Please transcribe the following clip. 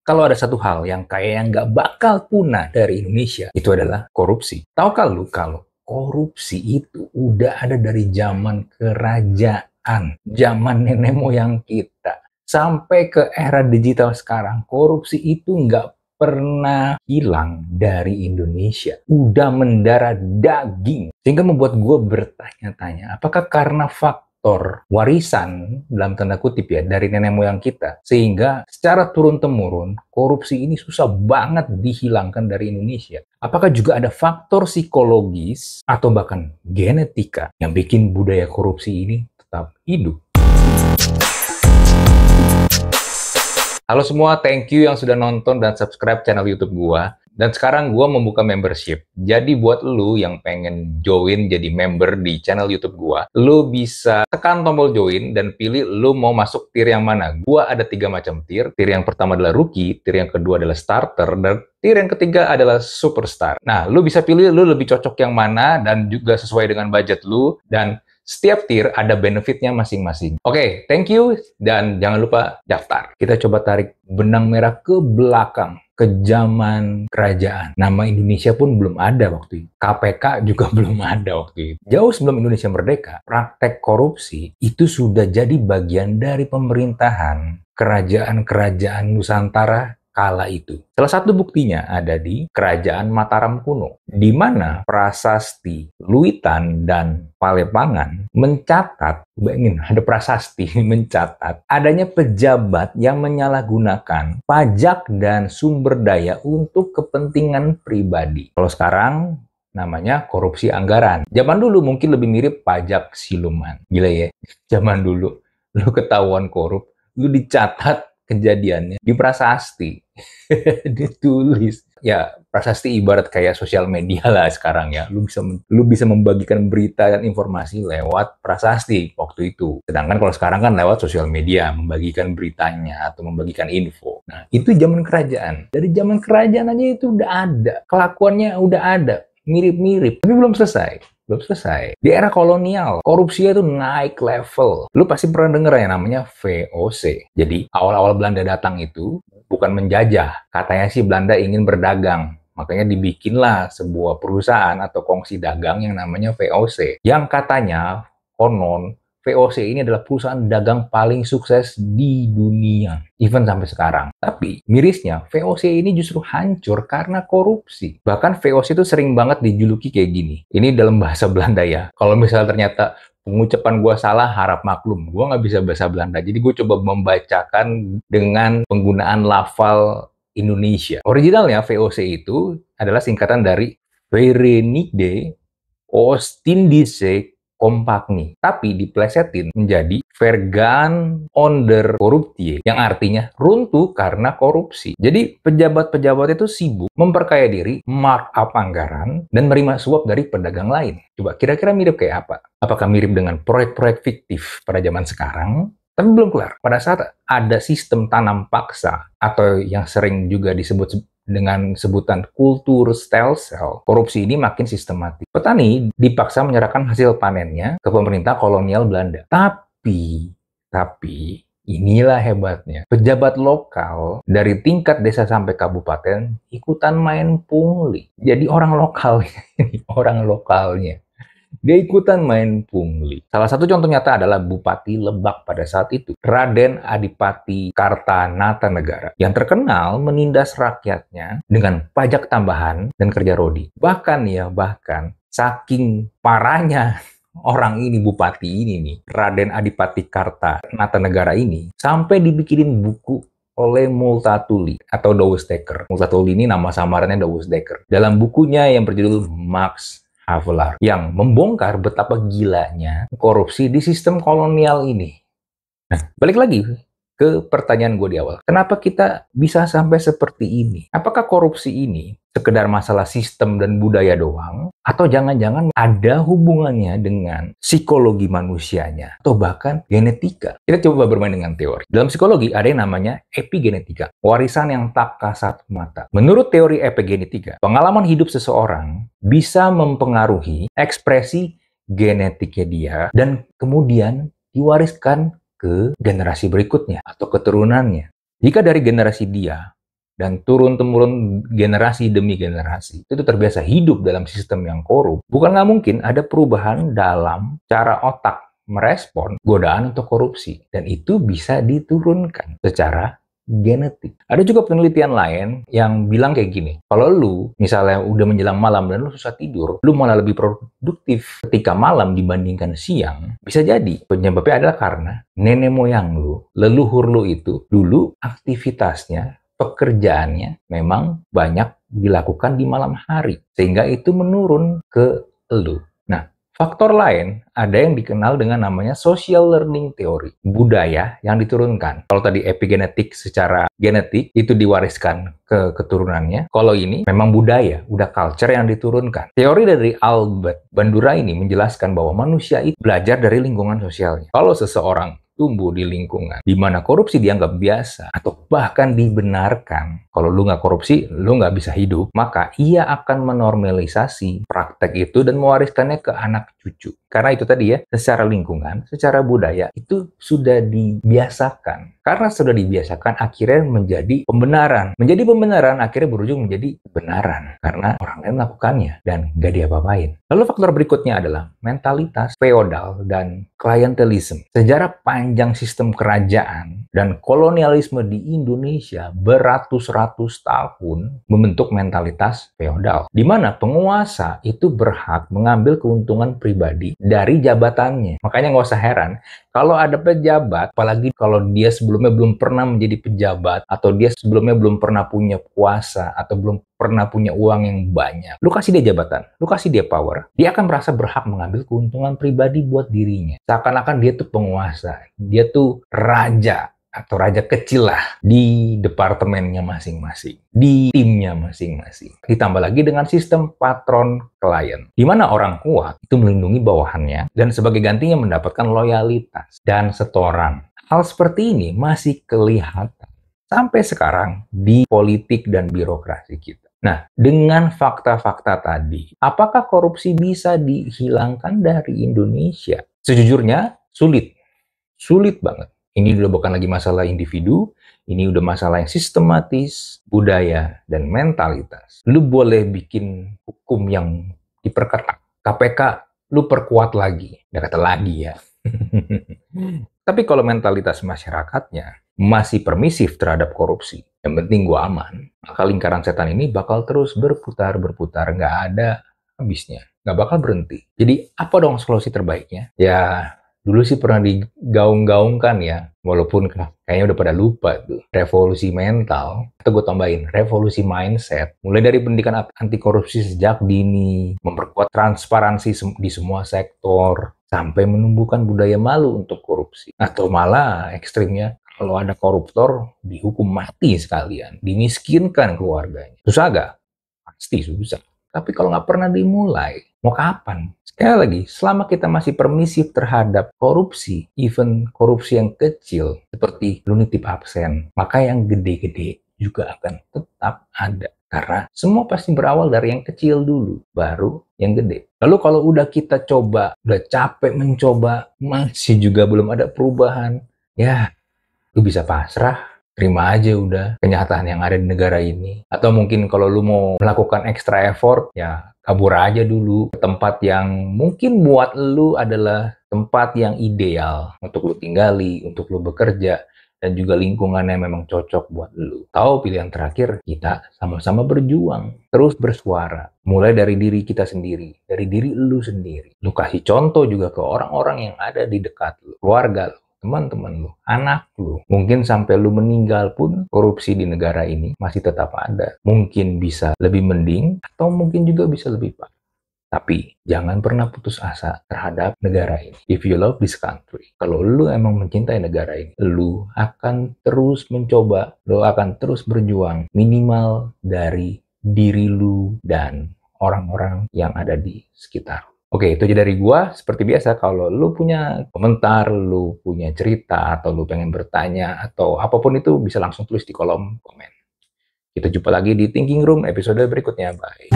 Kalau ada satu hal yang kayaknya nggak bakal punah dari Indonesia, itu adalah korupsi. Tahukah lu kalau korupsi itu udah ada dari zaman kerajaan, zaman nenek moyang kita, sampai ke era digital sekarang, korupsi itu nggak pernah hilang dari Indonesia. Udah mendarah daging. Sehingga membuat gue bertanya-tanya, apakah karena faktor warisan dalam tanda kutip ya dari nenek moyang kita sehingga secara turun-temurun korupsi ini susah banget dihilangkan dari Indonesia. Apakah juga ada faktor psikologis atau bahkan genetika yang bikin budaya korupsi ini tetap hidup? Halo semua, thank you yang sudah nonton dan subscribe channel YouTube gua. Dan sekarang gua membuka membership. Jadi buat lu yang pengen join jadi member di channel YouTube gua, lu bisa tekan tombol join dan pilih lu mau masuk tier yang mana. Gua ada 3 macam tier. Tier yang pertama adalah rookie, tier yang kedua adalah starter, dan tier yang ketiga adalah superstar. Nah, lu bisa pilih lu lebih cocok yang mana dan juga sesuai dengan budget lu, dan setiap tier ada benefitnya masing-masing. Oke, thank you, dan jangan lupa daftar. Kita coba tarik benang merah ke belakang, ke zaman kerajaan. Nama Indonesia pun belum ada waktu itu. KPK juga belum ada waktu itu. Jauh sebelum Indonesia merdeka, praktek korupsi itu sudah jadi bagian dari pemerintahan kerajaan-kerajaan Nusantara kala itu. Salah satu buktinya ada di Kerajaan Mataram kuno, di mana prasasti Luitan dan Palepangan mencatat, bayangin ada prasasti mencatat adanya pejabat yang menyalahgunakan pajak dan sumber daya untuk kepentingan pribadi. Kalau sekarang namanya korupsi anggaran. Zaman dulu mungkin lebih mirip pajak siluman. Gila ya, zaman dulu lu ketahuan korup, lu dicatat kejadiannya di prasasti. Ditulis. Ya, prasasti ibarat kayak sosial media lah sekarang ya. Lu bisa membagikan berita dan informasi lewat prasasti waktu itu. Sedangkan kalau sekarang kan lewat sosial media, membagikan beritanya atau membagikan info. Nah, itu zaman kerajaan. Dari zaman kerajaan aja itu udah ada. Kelakuannya udah ada. Mirip-mirip. Tapi belum selesai. Belum selesai. Di era kolonial, korupsi itu naik level. Lu pasti pernah denger ya namanya VOC. Jadi, awal-awal Belanda datang itu bukan menjajah. Katanya sih Belanda ingin berdagang. Makanya dibikinlah sebuah perusahaan atau kongsi dagang yang namanya VOC. Yang katanya, konon, VOC ini adalah perusahaan dagang paling sukses di dunia. Even sampai sekarang. Tapi, mirisnya, VOC ini justru hancur karena korupsi. Bahkan VOC itu sering banget dijuluki kayak gini. Ini dalam bahasa Belanda ya. Kalau misalnya ternyata pengucapan gue salah, harap maklum. Gue nggak bisa bahasa Belanda. Jadi gue coba membacakan dengan penggunaan lafal Indonesia. Originalnya VOC itu adalah singkatan dari Verenigde Oostindische Compagnie, tapi diplesetin menjadi Vergaan onder Corruptie, yang artinya runtuh karena korupsi. Jadi pejabat-pejabat itu sibuk memperkaya diri, markup anggaran, dan menerima suap dari pedagang lain. Coba kira-kira mirip kayak apa? Apakah mirip dengan proyek-proyek fiktif pada zaman sekarang? Tapi belum kelar. Pada saat ada sistem tanam paksa, atau yang sering juga disebut dengan sebutan kultur stem cell, korupsi ini makin sistematis. Petani dipaksa menyerahkan hasil panennya ke pemerintah kolonial Belanda. Tapi inilah hebatnya. Pejabat lokal dari tingkat desa sampai kabupaten ikutan main pungli. Jadi orang lokal ini, orang lokalnya. Dia ikutan main pungli. Salah satu contoh nyata adalah Bupati Lebak pada saat itu, Raden Adipati Kartanata-Negara, yang terkenal menindas rakyatnya dengan pajak tambahan dan kerja rodi. Bahkan saking parahnya orang ini, bupati ini nih, Raden Adipati Kartanata-Negara ini, sampai dibikinin buku oleh Multatuli atau Douwes Dekker. Multatuli ini nama samarannya Douwes Dekker. Dalam bukunya yang berjudul Max Havelaar, yang membongkar betapa gilanya korupsi di sistem kolonial ini. Nah, balik lagi ke pertanyaan gue di awal. Kenapa kita bisa sampai seperti ini? Apakah korupsi ini sekedar masalah sistem dan budaya doang? Atau jangan-jangan ada hubungannya dengan psikologi manusianya? Atau bahkan genetika? Kita coba bermain dengan teori. Dalam psikologi ada yang namanya epigenetika. Warisan yang tak kasat mata. Menurut teori epigenetika, pengalaman hidup seseorang bisa mempengaruhi ekspresi genetiknya dia dan kemudian diwariskan ke generasi berikutnya atau keturunannya. Jika dari generasi dia dan turun-temurun generasi demi generasi itu terbiasa hidup dalam sistem yang korup, bukan nggak mungkin ada perubahan dalam cara otak merespon godaan untuk korupsi. Dan itu bisa diturunkan secara genetik. Ada juga penelitian lain yang bilang kayak gini, kalau lu misalnya udah menjelang malam dan lu susah tidur, lu malah lebih produktif ketika malam dibandingkan siang, bisa jadi penyebabnya adalah karena nenek moyang lu, leluhur lu itu dulu aktivitasnya, pekerjaannya memang banyak dilakukan di malam hari, sehingga itu menurun ke lu. Nah, faktor lain ada yang dikenal dengan namanya social learning theory, budaya yang diturunkan. Kalau tadi epigenetik secara genetik itu diwariskan ke keturunannya, kalau ini memang budaya, udah culture yang diturunkan. Teori dari Albert Bandura ini menjelaskan bahwa manusia itu belajar dari lingkungan sosialnya. Kalau seseorang tumbuh di lingkungan di mana korupsi dianggap biasa atau bahkan dibenarkan, kalau lu nggak korupsi, lu nggak bisa hidup, maka ia akan menormalisasi praktek itu dan mewariskannya ke anak cucu. Karena itu tadi ya, secara lingkungan, secara budaya, itu sudah dibiasakan. Karena sudah dibiasakan, akhirnya menjadi pembenaran. Menjadi pembenaran, akhirnya berujung menjadi kebenaran. Karena orang lain melakukannya dan nggak diapa-apain. Lalu faktor berikutnya adalah mentalitas feodal dan klientelisme. Sejarah panjang sistem kerajaan dan kolonialisme di Indonesia beratus-ratus tahun membentuk mentalitas feodal, di mana penguasa itu berhak mengambil keuntungan pribadi dari jabatannya. Makanya nggak usah heran kalau ada pejabat, apalagi kalau dia sebelumnya belum pernah menjadi pejabat, atau dia sebelumnya belum pernah punya kuasa, atau belum pernah punya uang yang banyak, lu kasih dia jabatan, lu kasih dia power, dia akan merasa berhak mengambil keuntungan pribadi buat dirinya. Seakan-akan dia tuh penguasa, dia tuh raja, atau raja kecil lah di departemennya masing-masing, di timnya masing-masing. Ditambah lagi dengan sistem patron klien, di mana orang kuat itu melindungi bawahannya dan sebagai gantinya mendapatkan loyalitas dan setoran. Hal seperti ini masih kelihatan sampai sekarang di politik dan birokrasi kita. Nah, dengan fakta-fakta tadi, apakah korupsi bisa dihilangkan dari Indonesia? Sejujurnya, sulit. Sulit banget. Ini udah bukan lagi masalah individu, ini udah masalah yang sistematis, budaya, dan mentalitas. Lu boleh bikin hukum yang diperketat. KPK, lu perkuat lagi. Nggak kata lagi ya. Tapi kalau mentalitas masyarakatnya masih permisif terhadap korupsi, yang penting gua aman, maka lingkaran setan ini bakal terus berputar-berputar, nggak ada habisnya, nggak bakal berhenti. Jadi apa dong solusi terbaiknya? Ya, dulu sih pernah digaung-gaungkan ya, walaupun kayaknya udah pada lupa tuh. Revolusi mental, atau gue tambahin, revolusi mindset. Mulai dari pendidikan anti korupsi sejak dini, memperkuat transparansi di semua sektor, sampai menumbuhkan budaya malu untuk korupsi. Atau malah ekstrimnya, kalau ada koruptor, dihukum mati sekalian, dimiskinkan keluarganya. Susah gak? Pasti susah. Tapi kalau nggak pernah dimulai, mau kapan? Sekali lagi, selama kita masih permisif terhadap korupsi, even korupsi yang kecil, seperti lu nitip absen, maka yang gede-gede juga akan tetap ada. Karena semua pasti berawal dari yang kecil dulu, baru yang gede. Lalu kalau udah kita coba, udah capek mencoba, masih juga belum ada perubahan, ya lu bisa pasrah. Terima aja udah kenyataan yang ada di negara ini. Atau mungkin kalau lu mau melakukan extra effort, ya kabur aja dulu ke tempat yang mungkin buat lu adalah tempat yang ideal untuk lu tinggali, untuk lu bekerja, dan juga lingkungannya memang cocok buat lu. Tahu pilihan terakhir, kita sama-sama berjuang, terus bersuara. Mulai dari diri kita sendiri, dari diri lu sendiri. Lu kasih contoh juga ke orang-orang yang ada di dekat lu, keluarga lu, teman-teman lu, anak lu. Mungkin sampai lu meninggal pun korupsi di negara ini masih tetap ada. Mungkin bisa lebih mending atau mungkin juga bisa lebih parah. Tapi jangan pernah putus asa terhadap negara ini. If you love this country, kalau lu emang mencintai negara ini, lu akan terus mencoba, lu akan terus berjuang minimal dari diri lu dan orang-orang yang ada di sekitar. Oke, itu aja dari gua. Seperti biasa, kalau lu punya komentar, lu punya cerita, atau lu pengen bertanya, atau apapun itu, bisa langsung tulis di kolom komen. Kita jumpa lagi di Thinking Room episode berikutnya. Bye.